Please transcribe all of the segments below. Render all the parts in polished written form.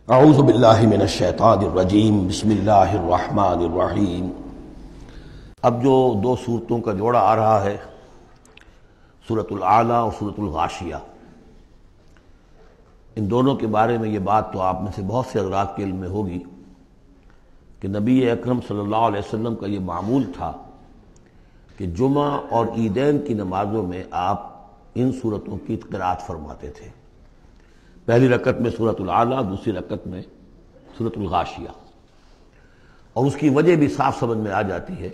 اعوذ باللہ من الشیطان الرجیم بسم اللہ الرحمن الرحیم۔ اب جو دو صورتوں کا جوڑا آ رہا ہے، سورۃ الاعلیٰ اور سورۃ الغاشیہ، ان دونوں کے بارے میں یہ بات تو آپ میں سے بہت سے حضرات کے علم میں ہوگی کہ نبی اکرم صلی اللہ علیہ وسلم کا یہ معمول تھا کہ جمعہ اور عیدین کی نمازوں میں آپ ان صورتوں کی قرأت فرماتے تھے، پہلی رکعت میں سورۃ الاعلیٰ، دوسری رکعت میں سورۃ الغاشیہ۔ اور اس کی وجہ بھی صاف سمجھ میں آ جاتی ہے،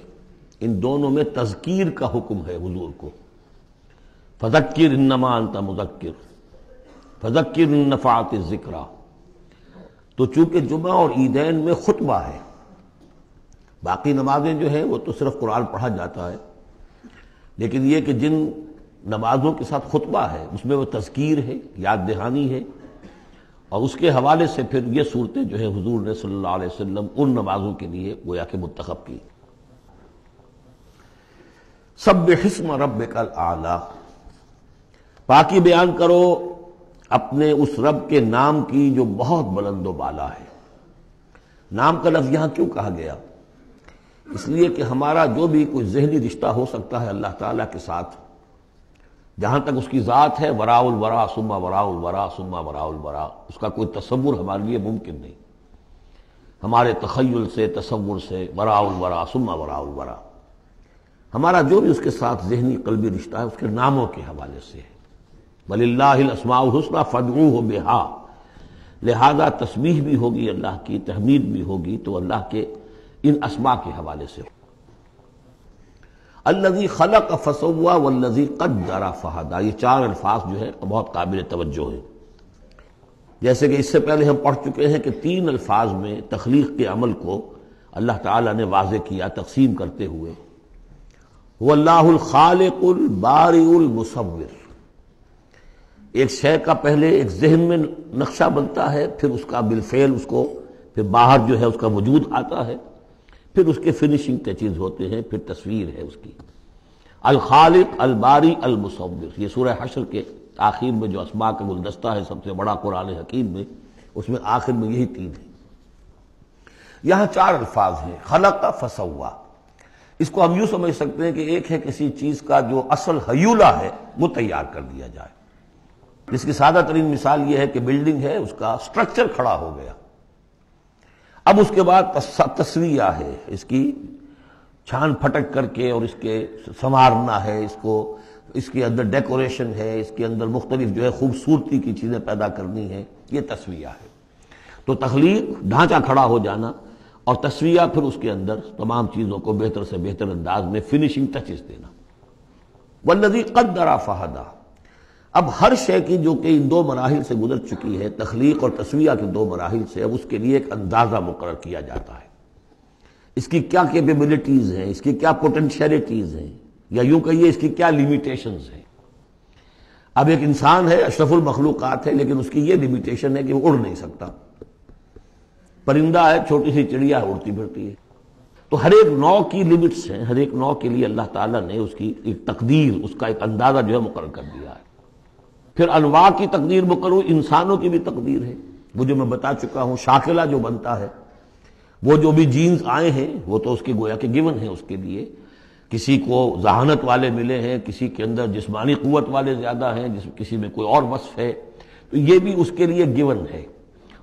ان دونوں میں تذکیر کا حکم ہے حضور کو، فذکر انما انت مذکر فذکر ان نفعت الذکریٰ۔ تو چونکہ جمعہ اور عیدین میں خطبہ ہے، باقی نمازیں جو ہیں وہ تو صرف قرآن پڑھا جاتا ہے، لیکن یہ کہ جن نمازوں کے ساتھ خطبہ ہے اس میں وہ تذکیر ہے، یاد دہانی ہے، اور اس کے حوالے سے پھر یہ صورتیں جو ہے حضور نے صلی اللہ علیہ وسلم ان نمازوں کے لیے گویا کہ منتخب کی۔ سبح اسم ربک الاعلی، پاکی بیان کرو اپنے اس رب کے نام کی جو بہت بلند و بالا ہے۔ نام کا لفظ یہاں کیوں کہا گیا؟ اس لیے کہ ہمارا جو بھی کوئی ذہنی رشتہ ہو سکتا ہے اللہ تعالیٰ کے ساتھ، جہاں تک اس کی ذات ہے، وراء الورا ثم وراء الورا ثم وراء الورا، اس کا کوئی تصور ہمارے لیے ممکن نہیں، ہمارے تخیل سے، تصور سے، وراء الورا ثم وراء الورا، ہمارا جو بھی اس کے ساتھ ذہنی قلبی رشتہ ہے اس کے ناموں کے حوالے سے ہے۔ وَلِلَّهِ الْأَسْمَاءُ الْحُسْنَىٰ فَادْعُوهُ بِهَا، لہذا تسبیح بھی ہوگی اللہ کی، تحمید بھی ہوگی تو اللہ کے ان اسماء کے حوالے سے۔ الذی خلق فسوی والذی قدر فہدی، یہ چار الفاظ جو ہے بہت قابل توجہ ہیں۔ جیسے کہ اس سے پہلے ہم پڑھ چکے ہیں کہ تین الفاظ میں تخلیق کے عمل کو اللہ تعالیٰ نے واضح کیا تقسیم کرتے ہوئے، هو اللہ الخالق البارئ المصور۔ ایک شے کا پہلے ایک ذہن میں نقشہ بنتا ہے، پھر اس کا بالفعل اس کو پھر باہر جو ہے اس کا وجود آتا ہے، پھر اس کے فنیشنگ ٹچز ہوتے ہیں، پھر تصویر ہے اس کی۔ الخالق الباری المصور، یہ سورہ حشر کے آخر میں جو اسماء کا گلدستہ ہے سب سے بڑا قرآن حکیم میں، اس میں آخر میں یہی تین ہیں۔ یہاں چار الفاظ ہیں، خلق فسوا۔ اس کو ہم یوں سمجھ سکتے ہیں کہ ایک ہے کسی چیز کا جو اصل حیولہ ہے وہ تیار کر دیا جائے، جس کی سادہ ترین مثال یہ ہے کہ بلڈنگ ہے، اس کا سٹرکچر کھڑا ہو گیا، اب اس کے بعد تسویہ ہے، اس کی چھان پھٹک کر کے اور اس کے سنوارنا ہے، اس کو، اس کے اندر ڈیکوریشن ہے، اس کے اندر مختلف جو ہے خوبصورتی کی چیزیں پیدا کرنی ہے، یہ تسویہ ہے۔ تو تخلیق ڈھانچہ کھڑا ہو جانا، اور تسویہ پھر اس کے اندر تمام چیزوں کو بہتر سے بہتر انداز میں فنیشنگ ٹچز دینا۔ والذی قدر فہدی، اب ہر شے کی جو کہ ان دو مراحل سے گزر چکی ہے، تخلیق اور تسویہ کے دو مراحل سے، اب اس کے لیے ایک اندازہ مقرر کیا جاتا ہے، اس کی کیا کیپیبلٹیز ہیں، اس کی کیا پوٹینشیلٹیز ہیں، یا یوں کہیے اس کی کیا لیمیٹیشنز ہیں۔ اب ایک انسان ہے، اشرف المخلوقات ہے، لیکن اس کی یہ لیمیٹیشن ہے کہ وہ اڑ نہیں سکتا، پرندہ ہے، چھوٹی سی چڑیا اڑتی پھرتی ہے۔ تو ہر ایک نوع کی لیمٹس ہیں، ہر ایک نوع کے لیے اللہ تعالیٰ نے اس کی ایک تقدیر، اس کا ایک اندازہ جو ہے مقرر کر دیا ہے۔ پھر انواع کی تقدیر مقرر، انسانوں کی بھی تقدیر ہے، وہ جو میں بتا چکا ہوں، شاکلہ جو بنتا ہے، وہ جو بھی جینز آئے ہیں وہ تو اس کی گویا کہ گیون ہیں اس کے لیے، کسی کو ذہانت والے ملے ہیں، کسی کے اندر جسمانی قوت والے زیادہ ہیں، کسی میں کوئی اور وصف ہے، تو یہ بھی اس کے لیے گیون ہے،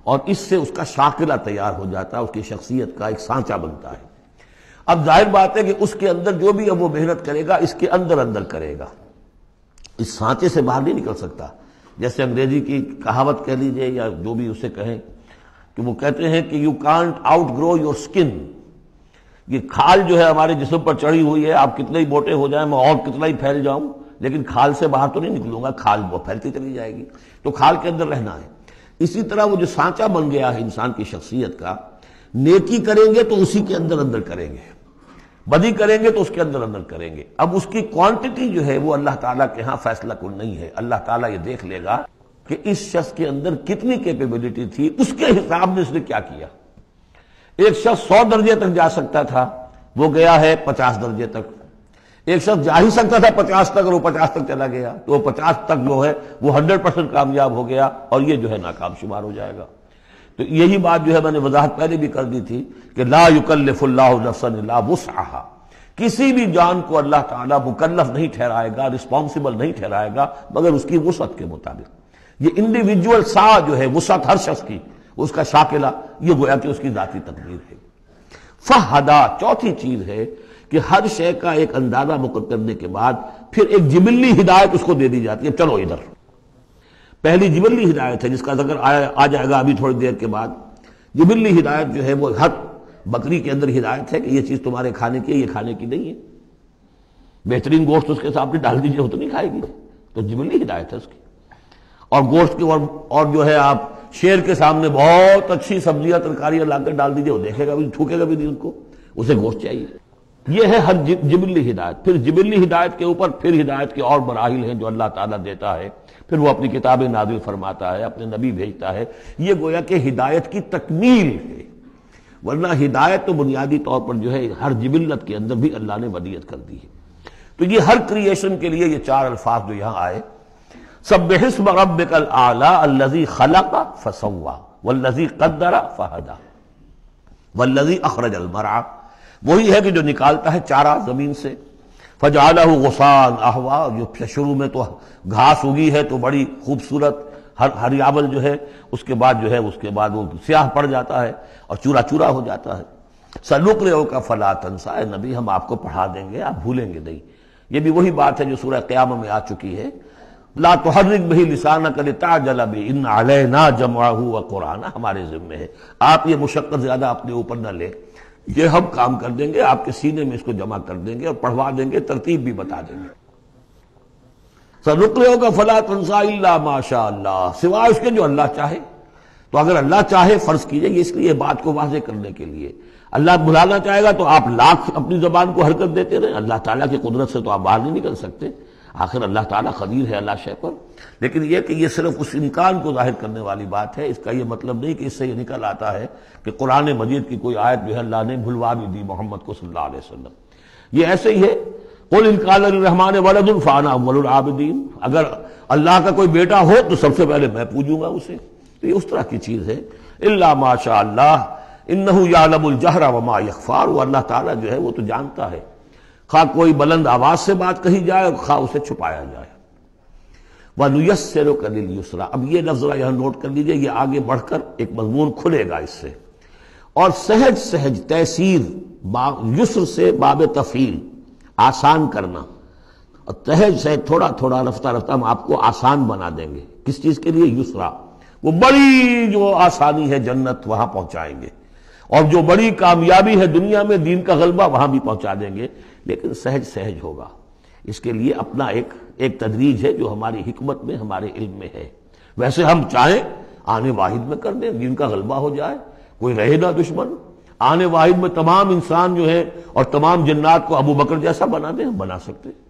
اور اس سے اس کا شاکلہ تیار ہو جاتا ہے، اس کی شخصیت کا ایک سانچہ بنتا ہے۔ اب ظاہر بات ہے کہ اس کے اندر جو بھی اب وہ محنت کرے گا اس کے اندر اندر کرے گا، اس سانچے سے باہر نہیں نکل سکتا۔ جیسے انگریزی کی کہاوت کہہ لیجئے یا جو بھی اسے کہیں، کہ وہ کہتے ہیں کہ you can't outgrow your skin, یہ کھال جو ہے ہمارے جسم پر چڑھی ہوئی ہے، آپ کتنے ہی موٹے ہو جائیں، میں اور کتنا ہی پھیل جاؤں، لیکن کھال سے باہر تو نہیں نکلوں گا، کھال وہ پھیلتی چلی جائے گی، تو کھال کے اندر رہنا ہے۔ اسی طرح وہ جو سانچہ بن گیا ہے انسان کی شخصیت کا، نیکی کریں گے تو اسی کے اندر اندر کریں گے، بدی کریں گے تو اس کے اندر اندر کریں گے۔ اب اس کی کوانٹٹی جو ہے وہ اللہ تعالیٰ کے ہاں فیصلہ کن نہیں ہے، اللہ تعالیٰ یہ دیکھ لے گا کہ اس شخص کے اندر کتنی کیپیبلٹی تھی، اس کے حساب میں اس نے کیا کیا۔ ایک شخص 100 درجے تک جا سکتا تھا، وہ گیا ہے 50 درجے تک۔ ایک شخص جا ہی سکتا تھا 50 تک اور وہ 50 تک چلا گیا، تو وہ 50 تک جو ہے وہ 100% کامیاب ہو گیا، اور یہ جو ہے ناکام شمار ہو جائے گا۔ تو یہی بات جو ہے میں نے وضاحت پہلے بھی کر دی تھی کہ لا یکلف اللہ نفسا الا وسعها، کسی بھی جان کو اللہ تعالیٰ مکلف نہیں ٹھہرائے گا، رسپانسبل نہیں ٹھہرائے گا مگر اس کی وسعت کے مطابق۔ یہ انڈیویجول سا جو ہے وسعت ہر شخص کی، اس کا شاکلہ، یہ گویا کہ اس کی ذاتی تقدیر ہے۔ فہدا، چوتھی چیز ہے کہ ہر شے کا ایک اندازہ مقرر کرنے کے بعد پھر ایک جبلی ہدایت اس کو دے دی جاتی ہے، چلو ادھر۔ پہلی جبلی ہدایت ہے جس کا ذکر آ جائے گا ابھی تھوڑی دیر کے بعد۔ جبلی ہدایت جو ہے وہ ہر بکری کے اندر ہدایت ہے کہ یہ چیز تمہارے کھانے کی ہے، یہ کھانے کی نہیں ہے۔ بہترین گوشت اس کے سامنے ڈال دیجیے وہ تو نہیں کھائے گی، تو جبلی ہدایت ہے اس کی۔ اور گوشت کے اور جو ہے آپ شیر کے سامنے بہت اچھی سبزیاں ترکاریاں لا کر ڈال دیجیے، وہ دیکھے گا بھی، تھوکے گا بھی نہیں، ان کو اسے گوشت چاہیے۔ یہ ہے ہر جبلی ہدایت۔ پھر جبلی ہدایت کے اوپر پھر ہدایت کے اور مراحل ہیں جو اللہ تعالیٰ دیتا ہے، پھر وہ اپنی کتابیں نازل فرماتا ہے، اپنے نبی بھیجتا ہے۔ یہ گویا کہ ہدایت کی تکمیل ہے، ورنہ ہدایت تو بنیادی طور پر جو ہے ہر جبلت کے اندر بھی اللہ نے ودیت کر دی ہے۔ تو یہ ہر کریشن کے لیے یہ چار الفاظ جو یہاں آئے، سبح اسم ربک الاعلی الذی خلق فسوی والذی قدر فہدی والذی اخرج المرعی، وہی ہے کہ جو نکالتا ہے چارہ زمین سے، فجعلہ غثاء احوا، جو شروع میں تو گھاس اگی ہے تو بڑی خوبصورت ہریابل جو ہے، اس کے بعد وہ سیاہ پڑ جاتا ہے اور چورا چورا ہو جاتا ہے۔ سنقرئک فلا تنسیٰ، اے نبی ہم آپ کو پڑھا دیں گے، آپ بھولیں گے نہیں۔ یہ بھی وہی بات ہے جو سورہ قیامہ میں آ چکی ہے، لا تحرک بہ لسانک لتعجل بہ ان علینا جمعہ وقرآنہ، ہمارے ذمہ ہے، آپ یہ مشقت زیادہ اپنے اوپر نہ لیں، یہ ہم کام کر دیں گے، آپ کے سینے میں اس کو جمع کر دیں گے اور پڑھوا دیں گے، ترتیب بھی بتا دیں گے۔ سنقرئک فلا تنسیٰ الا ما شاء اللہ، سوائے اس کے جو اللہ چاہے۔ تو اگر اللہ چاہے، فرض کیجئے یہ اس لیے بات کو واضح کرنے کے لیے، اللہ بلانا چاہے گا تو آپ لاکھ اپنی زبان کو حرکت دیتے رہیں، اللہ تعالیٰ کی قدرت سے تو آپ باہر نہیں نکل سکتے، آخر اللہ تعالیٰ قدیر ہے اللہ شے پر۔ لیکن یہ کہ یہ صرف اس امکان کو ظاہر کرنے والی بات ہے، اس کا یہ مطلب نہیں کہ اس سے یہ نکل آتا ہے کہ قرآن مجید کی کوئی آیت جو ہے اللہ نے بھلوا بھی دی محمد کو صلی اللہ علیہ وسلم۔ یہ ایسے ہی ہے، قل ان کان للرحمن ولد فانا اول العابدین، اگر اللہ کا کوئی بیٹا ہو تو سب سے پہلے میں پوجوں گا اسے۔ تو یہ اس طرح کی چیز ہے، الا ما شاء اللہ انہ یعلم الجہر وما یخفی، وہ اللہ تعالیٰ جو ہے وہ تو جانتا ہے، خواہ کوئی بلند آواز سے بات کہی جائے اور خواہ اسے چھپایا جائے۔ وَنُيَسِّرُكَ لِلْيُسْرَىٰ، اب یہ لفظ یہاں نوٹ کر لیجئے، یہ آگے بڑھ کر ایک مضمون کھلے گا اس سے۔ اور سہج سہج تیسیر، یسر سے باب تفعیل، آسان کرنا، اور سہج سہج تھوڑا تھوڑا رفتہ رفتہ ہم آپ کو آسان بنا دیں گے۔ کس چیز کے لیے؟ یسرا، وہ بڑی جو آسانی ہے جنت وہاں پہنچائیں گے، اور جو بڑی کامیابی ہے دنیا میں دین کا غلبہ وہاں بھی پہنچا دیں گے، لیکن سہج سہج ہوگا۔ اس کے لیے اپنا ایک تدریج ہے جو ہماری حکمت میں، ہمارے علم میں ہے۔ ویسے ہم چاہیں آنے واحد میں کر دیں، دین کا غلبہ ہو جائے، کوئی رہے نہ دشمن، آنے واحد میں تمام انسان جو ہے اور تمام جنات کو ابو بکر جیسا بنا دیں، ہم بنا سکتے ہیں۔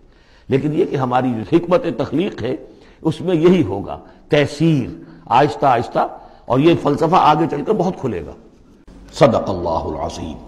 لیکن یہ کہ ہماری جو حکمت تخلیق ہے اس میں یہی ہوگا، تیسیر، آہستہ آہستہ، اور یہ فلسفہ آگے چل کر بہت کھلے گا۔ صدق اللہ العظیم۔